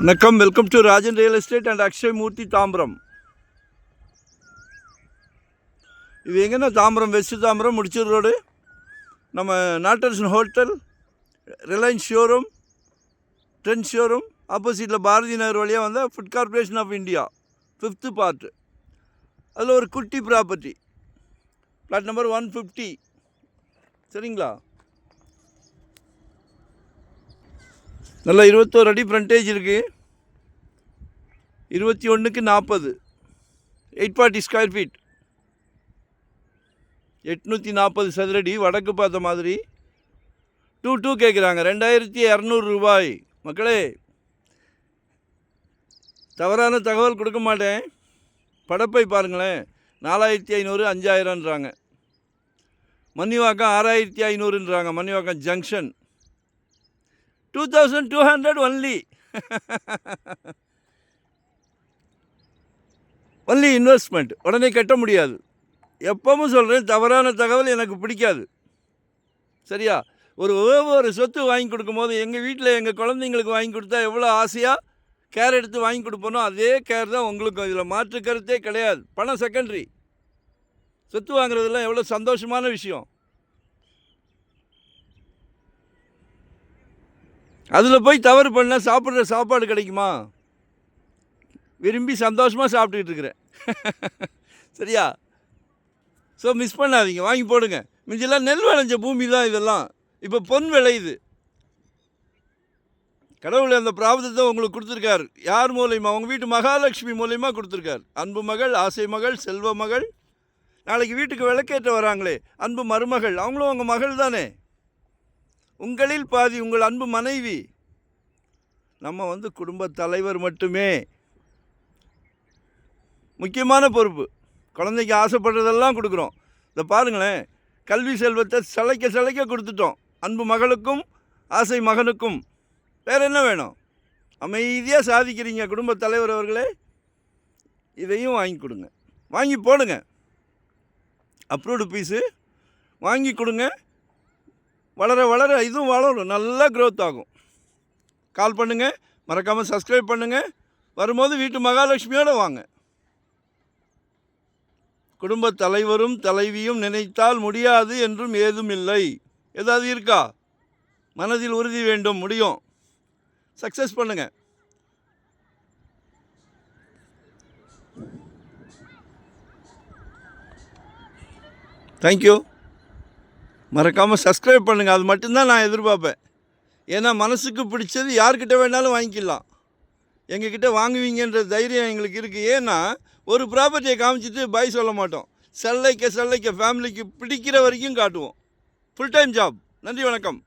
வணக்கம். Welcome to Rajan real estate and Akshay Murthy Tambaram. இது எங்கன்னா தாம்பரம், வெஸ்ட் தாம்பரம், முடிச்சூர் ரோடு, நம்ம Nattarasan hotel, Reliance showroom, Trend showroom ஆப்போசிட்டில் பாரதி நகர் வழியாக வந்தால் food corporation of India 5th part. அதில் ஒரு குட்டி ப்ராப்பர்ட்டி, பிளாட் நம்பர் 150. சரிங்களா? நல்லா 21 அடி ஃப்ரண்டேஜ் இருக்குது. 21க்கு 40, 840 ஸ்கொயர் ஃபீட், 840 சதுரடி. வடக்கு பார்த்த மாதிரி 2.2 கேட்குறாங்க. 2200 ரூபாய். மக்களே, தவறான தகவல் கொடுக்க மாட்டேன். படப்பை பாருங்களேன். 4500, 5000ன்றாங்க. மன்னிவாக்கம் 6500ன்றாங்க. Mannivakkam junction 2200 only. ஒன்லி இன்வெஸ்ட்மெண்ட். உடனே கட்ட முடியாது. எப்பவும் சொல்கிறேன், தவறான தகவல் எனக்கு பிடிக்காது. சரியா? ஒரு சொத்து வாங்கி கொடுக்கும்போது எங்கள் வீட்டில் எங்கள் குழந்தைங்களுக்கு வாங்கி கொடுத்தா எவ்வளோ ஆசையாக கேர் எடுத்து வாங்கி கொடுப்போனோ அதே கேர் தான் உங்களுக்கும். இதில் மாற்று கருத்தே கிடையாது. பணம் செகண்டரி. சொத்து வாங்குறதுலாம் எவ்வளோ சந்தோஷமான விஷயம். அதில் போய் தவறு பண்ணால் சாப்பிட்ற சாப்பாடு கிடைக்குமா? விரும்பி சந்தோஷமாக சாப்பிட்டுக்கிட்டு இருக்கிறேன். சரியா? ஸோ மிஸ் பண்ணாதீங்க, வாங்கி போடுங்க. மிஞ்செல்லாம் நெல் விளைஞ்ச பூமி தான் இதெல்லாம். இப்போ பொன் விளையுது. கடவுள் அந்த பிராபதத்தை உங்களுக்கு கொடுத்துருக்காரு. யார் மூலயமா? உங்கள் வீட்டு மகாலட்சுமி மூலயமா கொடுத்துருக்காரு. அன்பு மகள், ஆசை மகள், செல்வ மகள். நாளைக்கு வீட்டுக்கு விளக்கேற்ற வராங்களே, அன்பு மருமகள், அவங்களும் உங்கள் மகள் தானே. உங்களில் பாதி உங்கள் அன்பு மனைவி. நம்ம குடும்ப தலைவர் மட்டுமே. முக்கியமான பொறுப்பு. குழந்தைக்கு ஆசைப்படுறதெல்லாம் கொடுக்குறோம். இதை பாருங்களேன், கல்வி செல்வத்தை சிலைக்க கொடுத்துட்டோம். அன்பு மகளுக்கும் ஆசை மகனுக்கும். வேறு என்ன வேணும்? அமைதியாக சாதிக்கிறீங்க குடும்ப தலைவர் அவர்களே. இதையும் வாங்கி கொடுங்க, வாங்கி போடுங்க. அப்ரூவ்டு பீஸு வாங்கி கொடுங்க. வளர வளர இதுவும் வளரும், நல்லா க்ரோத் ஆகும். கால் பண்ணுங்கள், மறக்காமல் சப்ஸ்கிரைப் பண்ணுங்கள். வரும்போது வீட்டு மகாலட்சுமியோடு வாங்க. குடும்ப தலைவரும் தலைவியும் நினைத்தால் முடியாது என்றும் ஏதும் இல்லை. ஏதாவது இருக்கா? மனதில் உறுதி வேண்டும், முடியும். சக்ஸஸ் பண்ணுங்கள். தேங்க்யூ. மறக்காமல் சப்ஸ்கிரைப் பண்ணுங்கள். அது மட்டும்தான் நான் எதிர்பார்ப்பேன். ஏன்னா மனசுக்கு பிடிச்சது யார்கிட்ட வேணாலும் வாங்கிக்கலாம். எங்ககிட்ட வாங்குவீங்கன்ற தைரியம் எங்களுக்கு இருக்குது. ஏன்னா ஒரு ப்ராப்பர்ட்டியை காமிச்சிட்டு பை சொல்ல மாட்டோம். செல்லைக்க ஃபேமிலிக்கு பிடிக்கிற வரைக்கும் காட்டுவோம். Full time job. நன்றி, வணக்கம்.